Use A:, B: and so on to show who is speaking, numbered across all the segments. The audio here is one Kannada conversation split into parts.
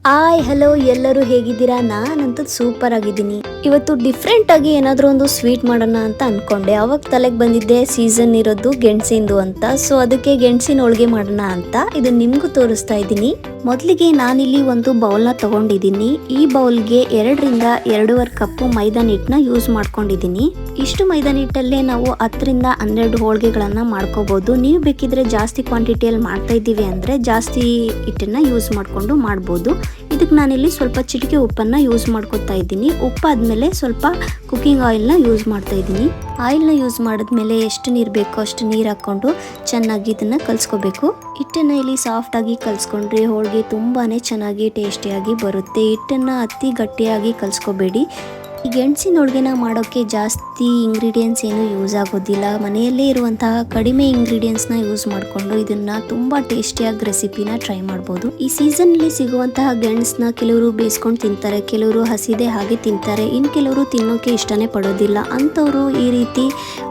A: ಹಾಯ್ ಹಲೋ ಎಲ್ಲರೂ ಹೇಗಿದ್ದೀರಾ? ನಾನಂತೂ ಸೂಪರ್ ಆಗಿದ್ದೀನಿ. ಇವತ್ತು ಡಿಫ್ರೆಂಟ್ ಆಗಿ ಏನಾದರೂ ಒಂದು ಸ್ವೀಟ್ ಮಾಡೋಣ ಅಂತ ಅನ್ಕೊಂಡೆ. ಅವಾಗ ತಲೆಗೆ ಬಂದಿದ್ದೆ ಸೀಸನ್ ಇರೋದು ಗೆಣಸಿಂದು ಅಂತ. ಸೊ ಅದಕ್ಕೆ ಗೆಣಸಿನ ಹೋಳಿಗೆ ಮಾಡೋಣ ಅಂತ ಇದು ನಿಮ್ಗೂ ತೋರಿಸ್ತಾ ಇದ್ದೀನಿ. ಮೊದಲಿಗೆ ನಾನಿಲ್ಲಿ ಒಂದು ಬೌಲ್ನ ತಗೊಂಡಿದ್ದೀನಿ. ಈ ಬೌಲ್ಗೆ 2ರಿಂದ 2.5 ಕಪ್ ಮೈದಾ ಹಿಟ್ಟನ್ನ ಯೂಸ್ ಮಾಡ್ಕೊಂಡಿದ್ದೀನಿ. ಇಷ್ಟು ಮೈದಾ ಹಿಟ್ಟಲ್ಲೇ ನಾವು 10ರಿಂದ 12 ಹೋಳಿಗೆಗಳನ್ನ ಮಾಡ್ಕೋಬಹುದು. ನೀವು ಬೇಕಿದ್ರೆ ಜಾಸ್ತಿ ಕ್ವಾಂಟಿಟಿಯಲ್ಲಿ ಮಾಡ್ತಾ ಇದ್ದೀವಿ ಅಂದ್ರೆ ಜಾಸ್ತಿ ಹಿಟ್ಟನ್ನ ಯೂಸ್ ಮಾಡ್ಕೊಂಡು ಮಾಡ್ಬೋದು. ಇದಕ್ಕೆ ನಾನಿಲ್ಲಿ ಸ್ವಲ್ಪ ಚಿಟಿಕೆ ಉಪ್ಪನ್ನ ಯೂಸ್ ಮಾಡ್ಕೊತಾ ಇದ್ದೀನಿ. ಉಪ್ಪಾದ್ಮೇಲೆ ಸ್ವಲ್ಪ ಕುಕಿಂಗ್ ಆಯಿಲ್ನ ಯೂಸ್ ಮಾಡ್ತಾ ಇದ್ದೀನಿ. ಆಯಿಲ್ನ ಯೂಸ್ ಮಾಡಿದ್ಮೇಲೆ ಎಷ್ಟು ನೀರು ಬೇಕೋ ಅಷ್ಟು ನೀರು ಹಾಕ್ಕೊಂಡು ಚೆನ್ನಾಗಿ ಇದನ್ನ ಕಲ್ಸ್ಕೋಬೇಕು. ಹಿಟ್ಟನ್ನ ಇಲ್ಲಿ ಸಾಫ್ಟ್ ಆಗಿ ಕಲ್ಸ್ಕೊಂಡ್ರೆ ಹೋಳಿಗೆ ತುಂಬಾನೇ ಚೆನ್ನಾಗಿ ಟೇಸ್ಟಿಯಾಗಿ ಬರುತ್ತೆ. ಹಿಟ್ಟನ್ನ ಅತಿ ಗಟ್ಟಿಯಾಗಿ ಕಲ್ಸ್ಕೋಬೇಡಿ. ಈ ಗೆಣಸಿನ ಹೋಳಿಗೆನ ಮಾಡೋಕ್ಕೆ ಜಾಸ್ತಿ ಇಂಗ್ರೀಡಿಯೆಂಟ್ಸ್ ಏನು ಯೂಸ್ ಆಗೋದಿಲ್ಲ. ಮನೆಯಲ್ಲೇ ಇರುವಂತಹ ಕಡಿಮೆ ಇಂಗ್ರೀಡಿಯೆಂಟ್ಸ್ನ ಯೂಸ್ ಮಾಡಿಕೊಂಡು ಇದನ್ನ ತುಂಬಾ ಟೇಸ್ಟಿಯಾಗಿ ರೆಸಿಪಿನ ಟ್ರೈ ಮಾಡ್ಬೋದು. ಈ ಸೀಸನ್ನಲ್ಲಿ ಸಿಗುವಂತಹ ಗೆಣಸನ್ನ ಕೆಲವರು ಬೇಯಿಸ್ಕೊಂಡು ತಿಂತಾರೆ, ಕೆಲವರು ಹಸಿದೆ ಹಾಗೆ ತಿಂತಾರೆ, ಇನ್ನು ಕೆಲವರು ತಿನ್ನೋಕೆ ಇಷ್ಟನೇ ಪಡೋದಿಲ್ಲ. ಅಂಥವ್ರು ಈ ರೀತಿ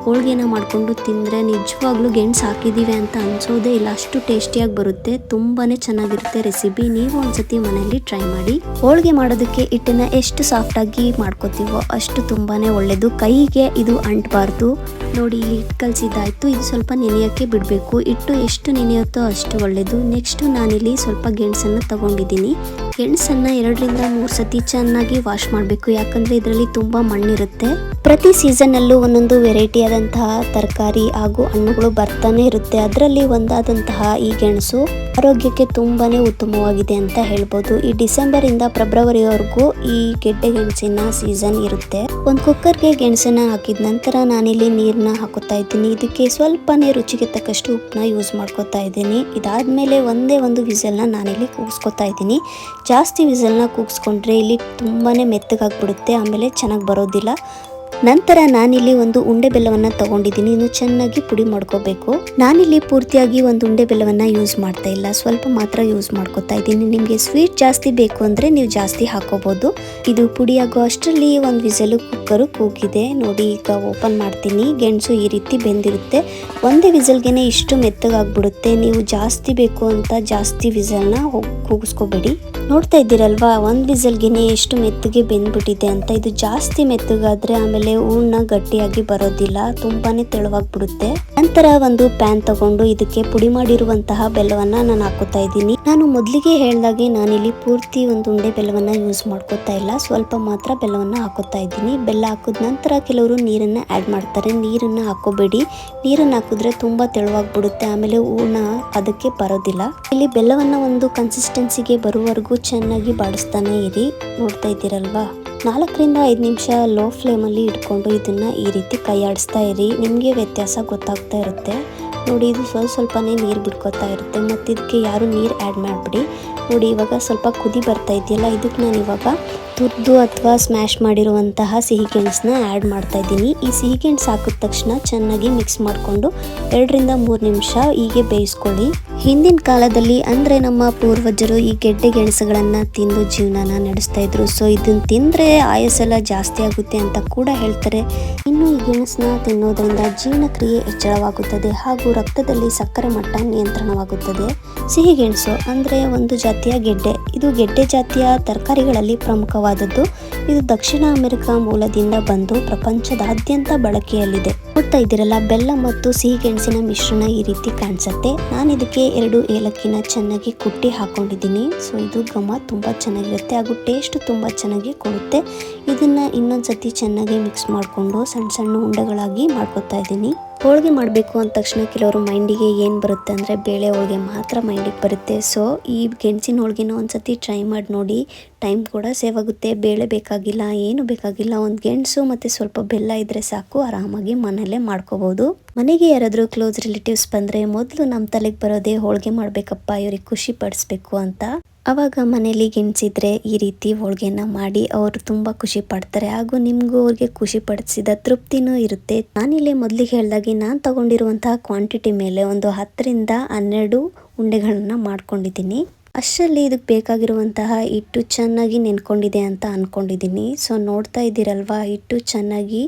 A: ಹೋಳಿಗೆನ ಮಾಡಿಕೊಂಡು ತಿಂದರೆ ನಿಜವಾಗ್ಲೂ ಗೆಣಸು ಹಾಕಿದ್ದೀವಿ ಅಂತ ಅನ್ಸೋದೇ ಇಲ್ಲ. ಅಷ್ಟು ಟೇಸ್ಟಿಯಾಗಿ ಬರುತ್ತೆ. ತುಂಬಾನೇ ಚೆನ್ನಾಗಿರುತ್ತೆ ರೆಸಿಪಿ. ನೀವು ಒಂದ್ಸತಿ ಮನೆಯಲ್ಲಿ ಟ್ರೈ ಮಾಡಿ. ಹೋಳಿಗೆ ಮಾಡೋದಕ್ಕೆ ಹಿಟ್ಟನ್ನ ಎಷ್ಟು ಸಾಫ್ಟ್ ಆಗಿ ಮಾಡ್ಕೋತೀವಿ ಅಷ್ಟು ತುಂಬಾನೇ ಒಳ್ಳೇದು. ಕೈಗೆ ಇದು ಅಂಟಬಾರ್ದು. ನೋಡಿ ಇಲ್ಲಿ ಹಿಟ್ಟು ಕಲಸಿದ್ದಾಯ್ತು. ಇದು ಸ್ವಲ್ಪ ನೆನೆಯೋಕ್ಕೆ ಬಿಡಬೇಕು. ಹಿಟ್ಟು ಎಷ್ಟು ನೆನೆಯುತ್ತೋ ಅಷ್ಟು ಒಳ್ಳೇದು. ನೆಕ್ಸ್ಟ್ ನಾನಿಲ್ಲಿ ಸ್ವಲ್ಪ ಗೆಣಸನ್ನು ತಗೊಂಡಿದ್ದೀನಿ. ಗೆಣಸನ್ನ 2ರಿಂದ 3 ಸತಿ ಚೆನ್ನಾಗಿ ವಾಶ್ ಮಾಡಬೇಕು. ಯಾಕಂದ್ರೆ ಇದರಲ್ಲಿ ತುಂಬಾ ಮಣ್ಣಿರುತ್ತೆ. ಪ್ರತಿ ಸೀಸನ್ನಲ್ಲೂ ಒಂದೊಂದು ವೆರೈಟಿ ಆದಂತಹ ತರಕಾರಿ ಹಾಗೂ ಹಣ್ಣುಗಳು ಬರ್ತಾನೆ ಇರುತ್ತೆ. ಅದರಲ್ಲಿ ಒಂದಾದಂತಹ ಈ ಗೆಣಸು ಆರೋಗ್ಯಕ್ಕೆ ತುಂಬಾನೇ ಉತ್ತಮವಾಗಿದೆ ಅಂತ ಹೇಳ್ಬೋದು. ಈ ಡಿಸೆಂಬರ್ ಇಂದ ಫೆಬ್ರವರಿವರೆಗೂ ಈ ಗೆಡ್ಡೆ ಗೆಣಸಿನ ಸೀಸನ್ ಇರುತ್ತೆ. ಒಂದು ಕುಕ್ಕರ್ಗೆ ಗೆಣಸನ್ನ ಹಾಕಿದ ನಂತರ ನಾನಿಲ್ಲಿ ನೀರನ್ನ ಹಾಕೋತಾ ಇದ್ದೀನಿ. ಇದಕ್ಕೆ ಸ್ವಲ್ಪನೇ ರುಚಿಗೆ ತಕ್ಕಷ್ಟು ಉಪ್ಪನ್ನ ಯೂಸ್ ಮಾಡ್ಕೋತಾ ಇದ್ದೀನಿ. ಇದಾದ್ಮೇಲೆ ಒಂದೇ ಒಂದು ವಿಸಲ್ನ ನಾನಿಲ್ಲಿ ಕೂಗಿಸ್ಕೊತಾ ಇದ್ದೀನಿ. ಜಾಸ್ತಿ ವಿಸಲ್ನ ಕೂಗಿಸ್ಕೊಂಡ್ರೆ ಇಲ್ಲಿ ತುಂಬಾನೇ ಮೆತ್ತಗಾಗ್ಬಿಡುತ್ತೆ, ಆಮೇಲೆ ಚೆನ್ನಾಗಿ ಬರೋದಿಲ್ಲ. ನಂತರ ನಾನಿಲ್ಲಿ ಒಂದು ಉಂಡೆ ಬೆಲ್ಲವನ್ನು ತಗೊಂಡಿದ್ದೀನಿ. ಇನ್ನು ಚೆನ್ನಾಗಿ ಪುಡಿ ಮಾಡ್ಕೋಬೇಕು. ನಾನಿಲ್ಲಿ ಪೂರ್ತಿಯಾಗಿ ಒಂದು ಉಂಡೆ ಬೆಲ್ಲವನ್ನ ಯೂಸ್ ಮಾಡ್ತಾ ಇಲ್ಲ, ಸ್ವಲ್ಪ ಮಾತ್ರ ಯೂಸ್ ಮಾಡ್ಕೋತಾ ಇದ್ದೀನಿ. ನಿಮಗೆ ಸ್ವೀಟ್ ಜಾಸ್ತಿ ಬೇಕು ಅಂದ್ರೆ ನೀವು ಜಾಸ್ತಿ ಹಾಕೋಬಹುದು. ಇದು ಪುಡಿ ಆಗೋ ಅಷ್ಟರಲ್ಲಿ ಒಂದು ವಿಸಲು ಕುಕ್ಕರು ಕೂಗಿದೆ. ನೋಡಿ ಈಗ ಓಪನ್ ಮಾಡ್ತೀನಿ. ಗೆಣಸು ಈ ರೀತಿ ಬೆಂದಿರುತ್ತೆ. ಒಂದೇ ವಿಸಲ್ಗೆನೆ ಇಷ್ಟು ಮೆತ್ತಗಾಗ್ಬಿಡುತ್ತೆ. ನೀವು ಜಾಸ್ತಿ ಬೇಕು ಅಂತ ಜಾಸ್ತಿ ವಿಸಲ್ನ ಕೂಗಿಸ್ಕೋಬೇಡಿ. ನೋಡ್ತಾ ಇದ್ದೀರಲ್ವಾ, ಒಂದು ವಿಸಲ್ಗೆನೆ ಎಷ್ಟು ಮೆತ್ತಗೆ ಬೆಂದ್ಬಿಟ್ಟಿದೆ ಅಂತ. ಇದು ಜಾಸ್ತಿ ಮೆತ್ತಗಾದ್ರೆ ಆಮೇಲೆ ಹೂರ್ಣ ಗಟ್ಟಿಯಾಗಿ ಬರೋದಿಲ್ಲ, ತುಂಬಾನೇ ತೆಳುವಾಗ್ಬಿಡುತ್ತೆ. ನಂತರ ಒಂದು ಪ್ಯಾನ್ ತಗೊಂಡು ಇದಕ್ಕೆ ಪುಡಿ ಮಾಡಿರುವಂತಹ ಬೆಲ್ಲವನ್ನ ನಾನು ಹಾಕೋತಾ ಇದ್ದೀನಿ. ನಾನು ಮೊದಲಿಗೆ ಹೇಳ್ದಾಗೆ ನಾನಿಲ್ಲಿ ಪೂರ್ತಿ ಒಂದು ಉಂಡೆ ಬೆಲ್ಲವನ್ನ ಯೂಸ್ ಮಾಡ್ಕೋತಾ ಇಲ್ಲ, ಸ್ವಲ್ಪ ಮಾತ್ರ ಬೆಲ್ಲವನ್ನ ಹಾಕೋತಾ ಇದ್ದೀನಿ. ಬೆಲ್ಲ ಹಾಕಿದ ನಂತರ ಕೆಲವರು ನೀರನ್ನ ಆಡ್ ಮಾಡ್ತಾರೆ. ನೀರನ್ನ ಹಾಕೋಬೇಡಿ. ನೀರನ್ನ ಹಾಕಿದ್ರೆ ತುಂಬಾ ತೆಳುವಾಗ್ಬಿಡುತ್ತೆ, ಆಮೇಲೆ ಹೂರ್ಣ ಅದಕ್ಕೆ ಬರೋದಿಲ್ಲ. ಇಲ್ಲಿ ಬೆಲ್ಲವನ್ನ ಒಂದು ಕನ್ಸಿಸ್ಟೆನ್ಸಿಗೆ ಬರುವವರೆಗೂ ಚೆನ್ನಾಗಿ ಬಾಡಿಸ್ತಾನೆ ಇರಿ. ನೋಡ್ತಾ ಇದ್ದೀರಲ್ವಾ, 4ರಿಂದ 5 ನಿಮಿಷ ಲೋ ಫ್ಲೇಮಲ್ಲಿ ಇಟ್ಕೊಂಡು ಇದನ್ನ ಈ ರೀತಿ ಕೈ ಆಡಿಸ್ತಾ ಇರಿ. ನಿಮಗೆ ವ್ಯತ್ಯಾಸ ಗೊತ್ತಾಗ್ತಾ ಇರುತ್ತೆ. ನೋಡಿ ಇದು ಸ್ವಲ್ಪನೇ ನೀರು ಬಿಡ್ಕೊತಾ ಇರುತ್ತೆ. ಮತ್ತು ಇದಕ್ಕೆ ಯಾರು ನೀರು ಆ್ಯಡ್ ಮಾಡಿಬಿಡಿ. ನೋಡಿ ಇವಾಗ ಸ್ವಲ್ಪ ಕುದಿ ಬರ್ತಾ ಇದೆಯಲ್ಲ, ಇದಕ್ಕೆ ನಾನು ಇವಾಗ ತುರ್ದು ಅಥವಾ ಸ್ಮ್ಯಾಶ್ ಮಾಡಿರುವಂತಹ ಸಿಹಿ ಗೆಣಸನ್ನ ಆ್ಯಡ್ ಮಾಡ್ತಾ ಇದ್ದೀನಿ. ಈ ಸಿಹಿ ಗೆಣಸು ಹಾಕಿದ ತಕ್ಷಣ ಚೆನ್ನಾಗಿ ಮಿಕ್ಸ್ ಮಾಡಿಕೊಂಡು 2ರಿಂದ 3 ನಿಮಿಷ ಹೀಗೆ ಬೇಯಿಸ್ಕೊಳ್ಳಿ. ಹಿಂದಿನ ಕಾಲದಲ್ಲಿ ಅಂದರೆ ನಮ್ಮ ಪೂರ್ವಜರು ಈ ಗೆಡ್ಡೆ ಗೆಣಸುಗಳನ್ನು ತಿಂದು ಜೀವನನ ನಡೆಸ್ತಾ ಇದ್ರು. ಸೊ ಇದನ್ನು ತಿಂದರೆ ಆಯಸ್ಸೆಲ್ಲ ಜಾಸ್ತಿ ಆಗುತ್ತೆ ಅಂತ ಕೂಡ ಹೇಳ್ತಾರೆ. ಇನ್ನು ಈ ಗೆಣಸನ್ನ ತಿನ್ನೋದ್ರಿಂದ ಜೀರ್ಣಕ್ರಿಯೆ ಹೆಚ್ಚಳವಾಗುತ್ತದೆ ಹಾಗೂ ರಕ್ತದಲ್ಲಿ ಸಕ್ಕರೆ ಮಟ್ಟ ನಿಯಂತ್ರಣವಾಗುತ್ತದೆ. ಸಿಹಿ ಗೆಣಸು ಅಂದರೆ ಒಂದು ಜಾತಿಯ ಗೆಡ್ಡೆ. ಇದು ಗೆಡ್ಡೆ ಜಾತಿಯ ತರಕಾರಿಗಳಲ್ಲಿ ಪ್ರಮುಖವಾದದ್ದು. ಇದು ದಕ್ಷಿಣ ಅಮೆರಿಕ ಮೂಲದಿಂದ ಬಂದು ಪ್ರಪಂಚದಾದ್ಯಂತ ಬಳಕೆಯಲ್ಲಿದೆ. ನೋಡ್ತಾ ಇದ್ದೀರಲ್ಲ, ಬೆಲ್ಲ ಮತ್ತು ಸಿಹಿ ಗೆಣಸಿನ ಮಿಶ್ರಣ ಈ ರೀತಿ ಕಾಣಿಸುತ್ತೆ. ನಾನು ಇದಕ್ಕೆ 2 ಏಲಕ್ಕಿನ ಚೆನ್ನಾಗಿ ಕುಟ್ಟಿ ಹಾಕೊಂಡಿದ್ದೀನಿ. ಸೊ ಇದು ಘಮ ತುಂಬಾ ಚೆನ್ನಾಗಿರುತ್ತೆ ಹಾಗೂ ಟೇಸ್ಟ್ ತುಂಬಾ ಚೆನ್ನಾಗಿ ಕೊಡುತ್ತೆ. ಇದನ್ನ ಇನ್ನೊಂದ್ಸತಿ ಚೆನ್ನಾಗಿ ಮಿಕ್ಸ್ ಮಾಡಿಕೊಂಡು ಸಣ್ಣ ಸಣ್ಣ ಉಂಡೆಗಳಾಗಿ ಮಾಡ್ಕೊತಾ ಇದ್ದೀನಿ. ಹೋಳಿಗೆ ಮಾಡಬೇಕು ಅಂದ ತಕ್ಷಣ ಕೆಲವರು ಮೈಂಡಿಗೆ ಏನು ಬರುತ್ತೆ ಅಂದರೆ ಬೇಳೆ ಹೋಳಿಗೆ ಮಾತ್ರ ಮೈಂಡಿಗೆ ಬರುತ್ತೆ. ಸೊ ಈ ಗೆಣಸಿನ ಹೋಳಿಗೆನ ಒಂದ್ಸತಿ ಟ್ರೈ ಮಾಡಿ ನೋಡಿ. ಟೈಮ್ ಕೂಡ ಸೇವ್ ಆಗುತ್ತೆ. ಬೇಳೆ ಬೇಕಾಗಿಲ್ಲ, ಏನು ಬೇಕಾಗಿಲ್ಲ. ಒಂದು ಗೆಣಸು ಮತ್ತು ಸ್ವಲ್ಪ ಬೆಲ್ಲ ಇದ್ರೆ ಸಾಕು, ಆರಾಮಾಗಿ ಮನೆಯಲ್ಲೇ ಮಾಡ್ಕೋಬಹುದು. ಮನೆಗೆ ಯಾರಾದರೂ ಕ್ಲೋಸ್ ರಿಲೇಟಿವ್ಸ್ ಬಂದರೆ ಮೊದಲು ನಮ್ಮ ತಲೆಗೆ ಬರೋದೇ ಹೋಳಿಗೆ ಮಾಡಬೇಕಪ್ಪ, ಇವ್ರಿಗೆ ಖುಷಿ ಪಡಿಸ್ಬೇಕು ಅಂತ. ಆವಾಗ ಮನೇಲಿ ಗೆಣಸಿದ್ರೆ ಈ ರೀತಿ ಹೋಳಿಗೆನ ಮಾಡಿ ಅವರು ತುಂಬ ಖುಷಿ ಪಡ್ತಾರೆ ಹಾಗೂ ನಿಮಗೂ ಅವ್ರಿಗೆ ಖುಷಿ ಪಡಿಸಿದ ತೃಪ್ತಿನೂ ಇರುತ್ತೆ. ನಾನಿಲ್ಲಿ ಮೊದಲಿಗೆ ಹೇಳ್ದಾಗೆ ನಾನು ತಗೊಂಡಿರುವಂತಹ ಕ್ವಾಂಟಿಟಿ ಮೇಲೆ ಒಂದು 10ರಿಂದ 12 ಉಂಡೆಗಳನ್ನ ಮಾಡ್ಕೊಂಡಿದ್ದೀನಿ. ಅಷ್ಟರಲ್ಲಿ ಇದಕ್ಕೆ ಬೇಕಾಗಿರುವಂತಹ ಹಿಟ್ಟು ಚೆನ್ನಾಗಿ ನೆನ್ಕೊಂಡಿದೆ ಅಂತ ಅಂದ್ಕೊಂಡಿದ್ದೀನಿ. ಸೊ ನೋಡ್ತಾ ಇದ್ದೀರಲ್ವಾ, ಹಿಟ್ಟು ಚೆನ್ನಾಗಿ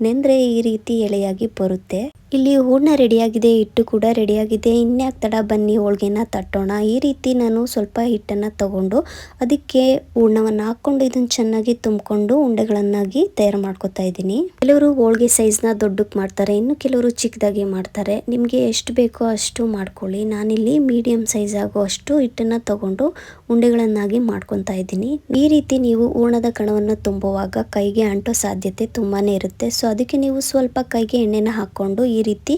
A: ನೆಂದರೆ ಈ ರೀತಿ ಎಳೆಯಾಗಿ ಬರುತ್ತೆ. ಇಲ್ಲಿ ಹೂರ್ಣ ರೆಡಿಯಾಗಿದೆ, ಹಿಟ್ಟು ಕೂಡ ರೆಡಿಯಾಗಿದೆ. ಇನ್ಯಾಕೆ ತಡ, ಬನ್ನಿ ಹೋಳಿಗೆನ ತಟ್ಟೋಣ. ಈ ರೀತಿ ನಾನು ಸ್ವಲ್ಪ ಹಿಟ್ಟನ್ನು ತಗೊಂಡು ಅದಕ್ಕೆ ಹೂರ್ಣವನ್ನು ಹಾಕ್ಕೊಂಡು ಇದನ್ನು ಚೆನ್ನಾಗಿ ತುಂಬಿಕೊಂಡು ಉಂಡೆಗಳನ್ನಾಗಿ ತಯಾರು ಮಾಡ್ಕೊತಾ ಇದ್ದೀನಿ. ಕೆಲವರು ಹೋಳಿಗೆ ಸೈಜ್ನ ದೊಡ್ಡಕ್ಕೆ ಮಾಡ್ತಾರೆ, ಇನ್ನು ಕೆಲವರು ಚಿಕ್ಕದಾಗಿ ಮಾಡ್ತಾರೆ. ನಿಮಗೆ ಎಷ್ಟು ಬೇಕೋ ಅಷ್ಟು ಮಾಡ್ಕೊಳ್ಳಿ. ನಾನಿಲ್ಲಿ ಮೀಡಿಯಂ ಸೈಜ್ ಆಗೋ ಅಷ್ಟು ಹಿಟ್ಟನ್ನು ತಗೊಂಡು ಉಂಡೆಗಳನ್ನಾಗಿ ಮಾಡ್ಕೊತಾ ಇದ್ದೀನಿ. ಈ ರೀತಿ ನೀವು ಹೂರ್ಣದ ಕಣವನ್ನು ತುಂಬುವಾಗ ಕೈಗೆ ಅಂಟೋ ಸಾಧ್ಯತೆ ತುಂಬಾ ಇರುತ್ತೆ. ಸೊ ಅದಕ್ಕೆ ನೀವು ಸ್ವಲ್ಪ ಕೈಗೆ ಎಣ್ಣೆನ ಹಾಕ್ಕೊಂಡು ಈ ರೀತಿ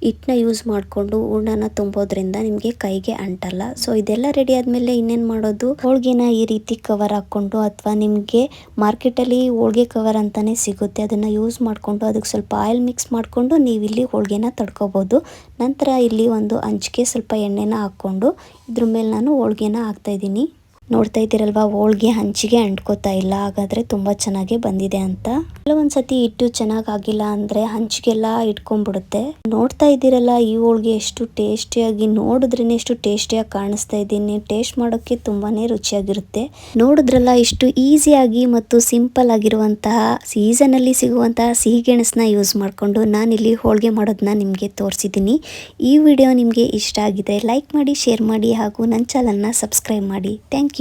A: ಹಿಟ್ಟನ್ನ ಯೂಸ್ ಮಾಡಿಕೊಂಡು ಹೂರ್ಣನ ತುಂಬೋದ್ರಿಂದ ನಿಮಗೆ ಕೈಗೆ ಅಂಟಲ್ಲ. ಸೊ ಇದೆಲ್ಲ ರೆಡಿ ಆದಮೇಲೆ ಇನ್ನೇನು ಮಾಡೋದು, ಹೋಳಿಗೆನ ಈ ರೀತಿ ಕವರ್ ಹಾಕ್ಕೊಂಡು ಅಥವಾ ನಿಮಗೆ ಮಾರ್ಕೆಟಲ್ಲಿ ಹೋಳಿಗೆ ಕವರ್ ಅಂತಲೇ ಸಿಗುತ್ತೆ, ಅದನ್ನು ಯೂಸ್ ಮಾಡಿಕೊಂಡು ಅದಕ್ಕೆ ಸ್ವಲ್ಪ ಆಯಿಲ್ ಮಿಕ್ಸ್ ಮಾಡಿಕೊಂಡು ನೀವು ಇಲ್ಲಿ ಹೋಳಿಗೆನ ತಡ್ಕೋಬೋದು. ನಂತರ ಇಲ್ಲಿ ಒಂದು ಹಂಚಿಗೆ ಸ್ವಲ್ಪ ಎಣ್ಣೆನ ಹಾಕ್ಕೊಂಡು ಇದ್ರ ಮೇಲೆ ನಾನು ಹೋಳಿಗೆನ ಹಾಕ್ತಾಯಿದ್ದೀನಿ. ನೋಡ್ತಾ ಇದ್ದೀರಲ್ವಾ, ಹೋಳಿಗೆ ಹಂಚಿಗೆ ಅಂಟ್ಕೋತಾ ಇಲ್ಲ, ಹಾಗಾದರೆ ತುಂಬ ಚೆನ್ನಾಗಿ ಬಂದಿದೆ ಅಂತ. ಕೆಲವೊಂದ್ಸತಿ ಹಿಟ್ಟು ಚೆನ್ನಾಗಿ ಆಗಿಲ್ಲ ಅಂದರೆ ಹಂಚಿಗೆಲ್ಲ ಇಟ್ಕೊಂಡ್ಬಿಡುತ್ತೆ. ನೋಡ್ತಾ ಇದ್ದೀರಲ್ಲ, ಈ ಹೋಳಿಗೆ ಎಷ್ಟು ಟೇಸ್ಟಿಯಾಗಿ, ನೋಡಿದ್ರೇ ಎಷ್ಟು ಟೇಸ್ಟಿಯಾಗಿ ಕಾಣಿಸ್ತಾ ಇದ್ದೀನಿ. ಟೇಸ್ಟ್ ಮಾಡೋಕ್ಕೆ ತುಂಬಾ ರುಚಿಯಾಗಿರುತ್ತೆ. ನೋಡಿದ್ರಲ್ಲ, ಇಷ್ಟು ಈಸಿಯಾಗಿ ಮತ್ತು ಸಿಂಪಲ್ ಆಗಿರುವಂತಹ ಸೀಸನಲ್ಲಿ ಸಿಗುವಂತಹ ಸಿಹಿಗೆಣಸನ್ನ ಯೂಸ್ ಮಾಡಿಕೊಂಡು ನಾನಿಲ್ಲಿ ಹೋಳಿಗೆ ಮಾಡೋದನ್ನ ನಿಮಗೆ ತೋರಿಸಿದ್ದೀನಿ. ಈ ವಿಡಿಯೋ ನಿಮಗೆ ಇಷ್ಟ ಆಗಿದೆ ಲೈಕ್ ಮಾಡಿ, ಶೇರ್ ಮಾಡಿ ಹಾಗೂ ನನ್ನ ಚಾನಲ್ನ ಸಬ್ಸ್ಕ್ರೈಬ್ ಮಾಡಿ. Thank you.